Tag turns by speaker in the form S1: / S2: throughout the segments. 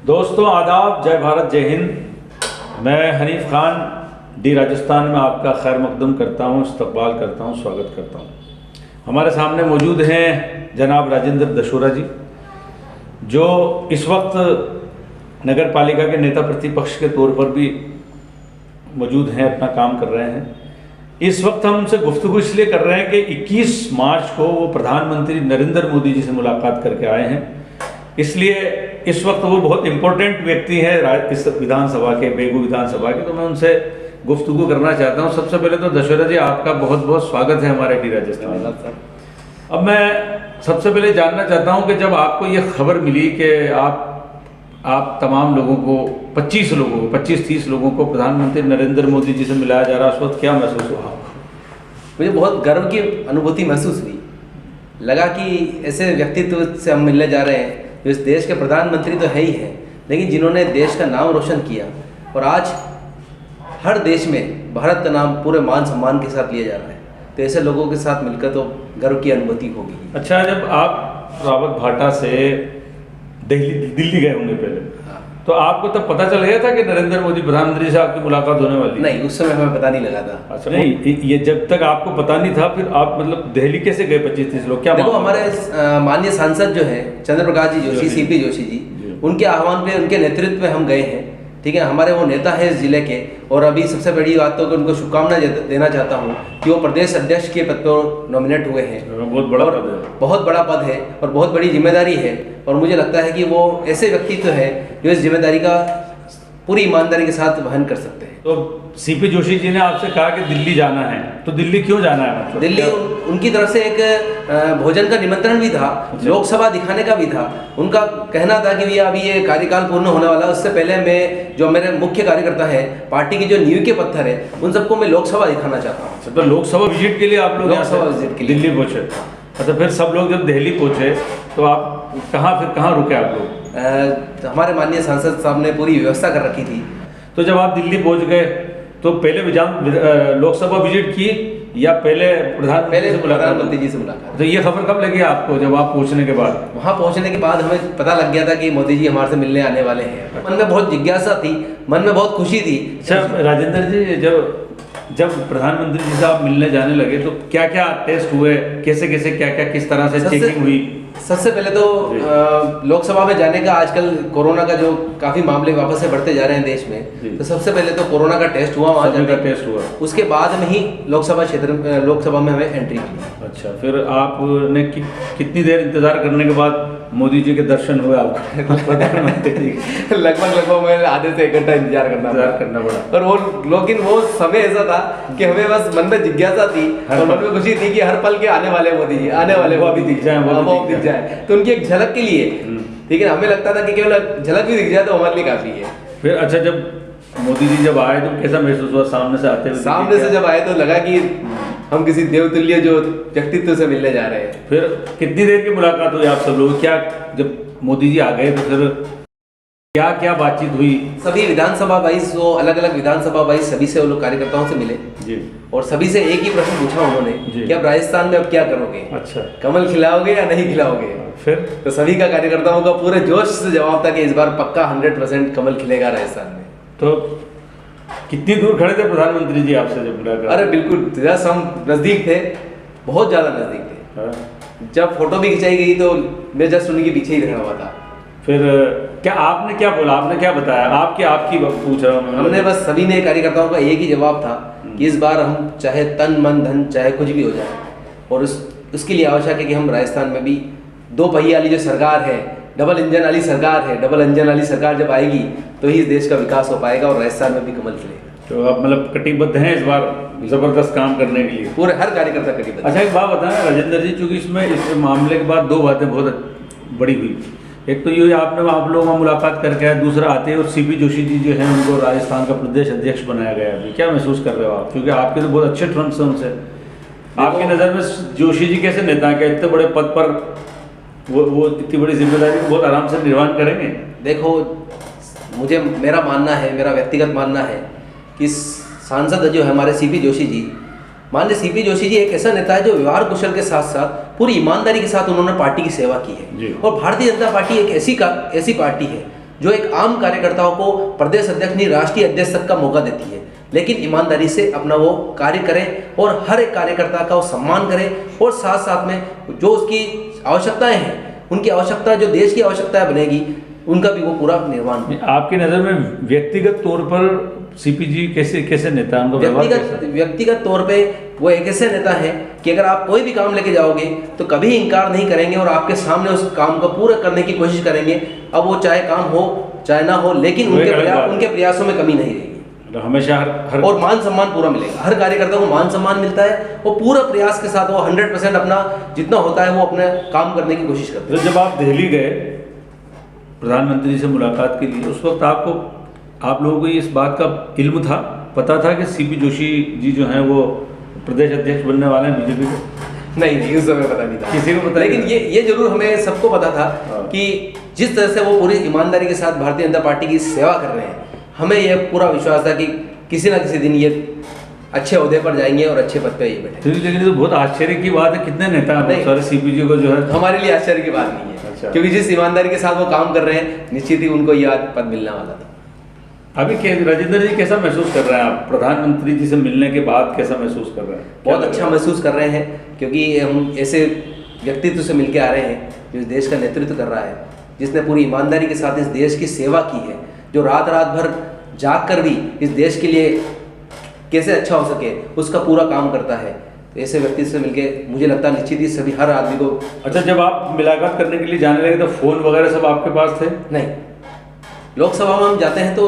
S1: दोस्तों आदाब, जय भारत, जय हिंद। मैं हनीफ खान डी राजस्थान में आपका खैर मकदम करता हूँ, इस्तकबाल करता हूँ, स्वागत करता हूँ। हमारे सामने मौजूद हैं जनाब राजेंद्र दशोरा जी, जो इस वक्त नगर पालिका के नेता प्रतिपक्ष के तौर पर भी मौजूद हैं, अपना काम कर रहे हैं। इस वक्त हम उनसे गुफ्तगू इसलिए कर रहे हैं कि 21 मार्च को वो प्रधानमंत्री नरेंद्र मोदी जी से मुलाकात करके आए हैं, इसलिए इस वक्त वो बहुत इम्पोर्टेंट व्यक्ति है इस विधानसभा के, बेगू विधानसभा के, तो मैं उनसे गुफ्तगू करना चाहता हूँ। सबसे पहले तो दशोरा जी, आपका बहुत बहुत स्वागत है हमारे डी राजस्थान। अब मैं सबसे पहले जानना चाहता हूँ कि जब आपको ये खबर मिली कि आप तमाम लोगों को 25-30 लोगों को प्रधानमंत्री नरेंद्र मोदी जी से मिलाया जा रहा है, उस वक्त क्या महसूस हुआ?
S2: मुझे बहुत गर्व की अनुभूति महसूस हुई। लगा कि ऐसे व्यक्तित्व से हम मिलने जा रहे हैं जो इस देश के प्रधानमंत्री तो है ही है, लेकिन जिन्होंने देश का नाम रोशन किया, और आज हर देश में भारत का नाम पूरे मान सम्मान के साथ लिया जा रहा है। तो ऐसे लोगों के साथ मिलकर तो गर्व की अनुभूति होगी।
S1: अच्छा, जब आप रावत भाटा से दिल्ली गए होंगे पहले, तो आपको तब पता चल गया था कि नरेंद्र मोदी प्रधानमंत्री से आपकी मुलाकात होने वाली?
S2: नहीं, उस समय हमें पता नहीं लगा था।
S1: अच्छा, नहीं, ये जब तक आपको पता नहीं था, फिर आप मतलब दिल्ली कैसे गए 25-30 लोग? क्या
S2: देखो, हमारे माननीय सांसद जो है चंद्र प्रकाश जी जोशी, सीपी जोशी जी, उनके आह्वान पे, उनके नेतृत्व में हम गए हैं। ठीक है, हमारे वो नेता है इस जिले के, और अभी सबसे बड़ी बात तो उनको शुभकामनाएं देना चाहता हूँ कि वो प्रदेश अध्यक्ष के पद पर नॉमिनेट हुए हैं।
S1: बहुत बड़ा पद है,
S2: बहुत बड़ा पद है और बहुत बड़ी जिम्मेदारी है, और मुझे लगता है कि वो ऐसे व्यक्तित्व है जो इस जिम्मेदारी का पूरी ईमानदारी के साथ वहन कर सकते हैं।
S1: तो सीपी जोशी जी ने आपसे कहा कि दिल्ली जाना है, तो दिल्ली क्यों जाना है? मतलब
S2: दिल्ली उनकी तरफ से एक भोजन का निमंत्रण भी था, लोकसभा दिखाने का भी था। उनका कहना था कि भैया अभी ये कार्यकाल पूर्ण होने वाला है, उससे पहले मैं जो मेरे मुख्य कार्यकर्ता है, पार्टी की जो नींव के पत्थर है, उन सबको मैं लोकसभा दिखाना चाहता हूँ।
S1: तो लोकसभा विजिट के लिए आप लोग
S2: लोकसभा विजिट के लिए
S1: दिल्ली पहुँचे? अच्छा, फिर सब लोग जब दिल्ली पहुँचे तो आप कहाँ रुके आप लोग?
S2: हमारे माननीय सांसद साहब ने पूरी व्यवस्था कर रखी थी।
S1: तो जब आप दिल्ली पहुंच गए तो पहले लोकसभा विजिट की या पहले
S2: प्रधानमंत्री जी से मुलाकात?
S1: तो ये खबर कब लगी आपको जब आप पहुंचने के बाद?
S2: वहाँ पहुंचने के बाद हमें पता लग गया था कि मोदी जी हमारे से मिलने आने वाले हैं। मन में बहुत जिज्ञासा थी, मन में बहुत खुशी थी।
S1: अच्छा राजेंद्र जी, जब प्रधानमंत्री जी से आप मिलने जाने लगे तो क्या क्या टेस्ट हुए, कैसे क्या किस तरह से चेकिंग हुई?
S2: सबसे पहले तो लोकसभा में जाने का, आजकल कोरोना का जो काफी मामले वापस से बढ़ते जा रहे हैं देश में, तो सबसे पहले तो कोरोना का टेस्ट हुआ, वहाँ जाने का
S1: टेस्ट हुआ। उसके
S2: उसके बाद में ही लोकसभा में हमें एंट्री की।
S1: अच्छा, फिर आपने कितनी देर इंतजार करने के बाद मोदी जी के दर्शन हुए आपको?
S2: लगभग मैं आधे से 1 घंटा इंतजार करना पड़ा। और लेकिन वो समय ऐसा था कि हमें बस मन में जिज्ञासा थी और मन में खुशी थी कि हर पल के आने वाले मोदी जी, आने वाले,
S1: वो अभी दिख जाए,
S2: तो उनकी एक झलक के लिए। ठीक है, हमें लगता था कि केवल झलक भी दिख जाए तो हमारे लिए काफी है।
S1: फिर अच्छा, जब मोदी जी जब आए तो कैसा महसूस हुआ सामने से आते हुए?
S2: सामने से जब आए तो लगा कि हम किसी देवतुल्य जो व्यक्तित्व से मिलने जा रहे हैं।
S1: फिर कितनी देर की मुलाकात हुई आप सब लोग? क्या जब मोदी जी आ गए तो फिर क्या बातचीत हुई?
S2: सभी विधानसभा वाइज, वो अलग अलग विधानसभा वाइज सभी से वो लोग कार्यकर्ताओं से मिले
S1: जी,
S2: और सभी से एक ही प्रश्न पूछा उन्होंने कि आप राजस्थान में अब क्या करोगे?
S1: अच्छा,
S2: कमल खिलाओगे या नहीं खिलाओगे?
S1: फिर
S2: तो सभी का कार्यकर्ताओं का पूरे जोश से जवाब था कि इस बार पक्का 100% कमल खिलेगा राजस्थान में।
S1: तो कितनी दूर खड़े थे प्रधानमंत्री जी आपसे जब मुलाकात?
S2: अरे बिल्कुल, जस्ट हम नजदीक थे, बहुत ज्यादा नजदीक थे। जब फोटो भी खिंचाई गई तो मैं जस्ट उनके पीछे ही खड़ा हुआ था।
S1: फिर क्या आपने क्या बोला, आपने क्या बताया? आपकी पूछ रहा हूँ।
S2: हमने बस, सभी ने कार्यकर्ताओं का एक ही जवाब था कि इस बार हम चाहे तन मन धन चाहे कुछ भी हो जाए, और उसके लिए आवश्यक है कि हम राजस्थान में भी 2 पहिए वाली जो सरकार है, डबल इंजन वाली सरकार है, डबल इंजन वाली सरकार जब आएगी तो ही इस देश का विकास हो पाएगा और राजस्थान में भी कमल खिलेगा।
S1: तो आप मतलब कटिबद्ध हैं इस बार जबरदस्त काम करने के लिए?
S2: पूरे हर कार्यकर्ता कटिबद्ध।
S1: अच्छा, एक बात बताएं राजेंद्र जी, चूंकि इस मामले के बाद 2 बातें बहुत बड़ी हुई। एक तो ये आप लोगों में मुलाकात करके आए, दूसरा आते हैं और सीपी जोशी जी जो हैं उनको राजस्थान का प्रदेश अध्यक्ष बनाया गया। अभी क्या महसूस कर रहे हो आप, क्योंकि आपके तो बहुत अच्छे टर्म्स हैं उनसे? आपकी नज़र में जोशी जी कैसे नेता हैं? क्या इतने बड़े पद पर वो इतनी बड़ी जिम्मेदारी को बहुत आराम से निर्वहन करेंगे?
S2: देखो, मेरा मानना है, मेरा व्यक्तिगत मानना है कि सांसद जो है हमारे सीपी जोशी जी, माननीय सीपी जोशी जी एक ऐसा नेता है जो व्यवहार कुशल के साथ साथ पूरी ईमानदारी के साथ उन्होंने पार्टी की सेवा की है। और भारतीय जनता पार्टी एक ऐसी पार्टी है जो एक आम कार्यकर्ताओं को प्रदेश अध्यक्ष नहीं राष्ट्रीय अध्यक्ष तक का मौका देती है। लेकिन ईमानदारी से अपना वो कार्य करें और हर एक कार्यकर्ता का वो सम्मान करें और साथ साथ में जो उसकी आवश्यकताएं हैं, उनकी आवश्यकता जो देश की आवश्यकताएं बनेगी उनका भी वो पूरा निर्माण हो।
S1: आपकी नज़र में व्यक्तिगत तौर पर सीपी जी कैसे नेता हैं? उनका व्यवहार कैसा है?
S2: व्यक्तिगत तौर पे वो एक ऐसे नेता हैं कि अगर आप कोई भी काम लेके जाओगे तो कभी इनकार नहीं करेंगे और आपके सामने उस काम को पूरा करने की कोशिश करेंगे। अब वो चाहे काम हो चाहे ना हो, लेकिन उनके प्रयासों में कमी नहीं रहेगी।
S1: हमेशा हर
S2: और मान सम्मान पूरा मिलेगा, हर कार्यकर्ता को मान सम्मान मिलता है। वो पूरा प्रयास के साथ वो 100% अपना जितना होता है वो अपने काम करने की कोशिश करते हैं।
S1: तो जब आप दिल्ली गए प्रधानमंत्री से मुलाकात के लिए, उस वक्त आप लोगों को इस बात का इल्म था, पता था कि सीपी जोशी जी जो हैं वो प्रदेश अध्यक्ष बनने वाले हैं बीजेपी के?
S2: नहीं, उस समय पता नहीं था
S1: किसी को पता नहीं।
S2: लेकिन ये जरूर हमें सबको पता था कि जिस तरह से वो पूरी ईमानदारी के साथ भारतीय जनता पार्टी की सेवा कर रहे हैं, हमें यह पूरा विश्वास था कि किसी ना किसी दिन ये अच्छे ओहदे पर जाएंगे और अच्छे पद पे ये बैठे।
S1: लेकिन ये तो बहुत आश्चर्य की बात है, कितने नेता हैं सारे सीपी जी को जो है।
S2: हमारे लिए आश्चर्य की बात नहीं है।
S1: अच्छा।
S2: क्योंकि जिस ईमानदारी के साथ वो काम कर रहे हैं, निश्चित ही उनको यह पद मिलने वाला था।
S1: अभी राजेंद्र जी कैसा महसूस कर रहे हैं आप? प्रधानमंत्री जी से मिलने के बाद कैसा महसूस कर रहे हैं?
S2: बहुत अच्छा महसूस कर रहे हैं, क्योंकि हम ऐसे व्यक्तित्व से मिलकर आ रहे हैं जो इस देश का नेतृत्व कर रहा है, जिसने पूरी ईमानदारी के साथ इस देश की सेवा की है, जो रात भर जाग कर भी इस देश के लिए कैसे अच्छा हो सके उसका पूरा काम करता है। तो ऐसे व्यक्ति से मिलके मुझे लगता है निश्चित ही सभी हर आदमी को।
S1: अच्छा, जब आप मुलाकात करने के लिए जाने लगे तो फोन वगैरह सब आपके पास थे?
S2: नहीं, लोकसभा में हम जाते हैं तो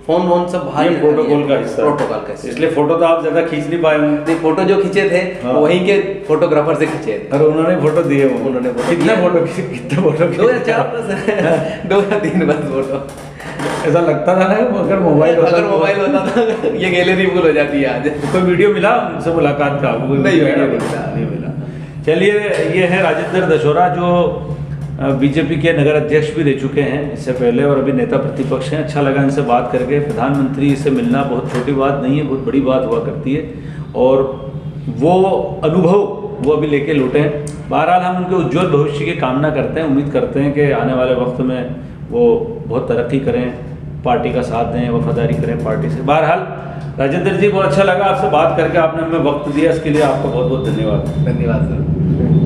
S2: फोन वोन सब बाहर ही
S1: प्रोटोकॉल का हिस्सा,
S2: प्रोटोकॉल का हिस्सा।
S1: इसलिए फोटो तो आप ज्यादा खींच नहीं पाए होंगे।
S2: नहीं, फोटो जो खींचे थे वहीं के फोटोग्राफर से खींचे थे।
S1: और उन्होंने फोटो दिए?
S2: उन्होंने
S1: कितने फोटो खींचे?
S2: 2 या 4 बस 2 या 3 बस फोटो।
S1: ऐसा लगता था ना अगर मोबाइल
S2: होता था ये गैलरी फुल हो जाती है। आज
S1: कोई वीडियो मिला उनसे मुलाकात का? नहीं मिला। चलिए, ये है राजेंद्र दशोरा जो बीजेपी के नगर अध्यक्ष भी रह चुके हैं इससे पहले और अभी नेता प्रतिपक्ष हैं। अच्छा लगा इनसे बात करके। प्रधानमंत्री से मिलना बहुत छोटी बात नहीं है, बहुत बड़ी बात हुआ करती है और वो अनुभव वो अभी लेके लौटे हैं। बहरहाल हम उनके उज्ज्वल भविष्य की कामना करते हैं, उम्मीद करते हैं कि आने वाले वक्त में वो बहुत तरक्की करें, पार्टी का साथ दें, वफादारी करें पार्टी से। बहरहाल राजेंद्र जी, बहुत अच्छा लगा आपसे बात करके, आपने हमें वक्त दिया, इसके लिए आपका बहुत बहुत धन्यवाद।
S2: धन्यवाद सर।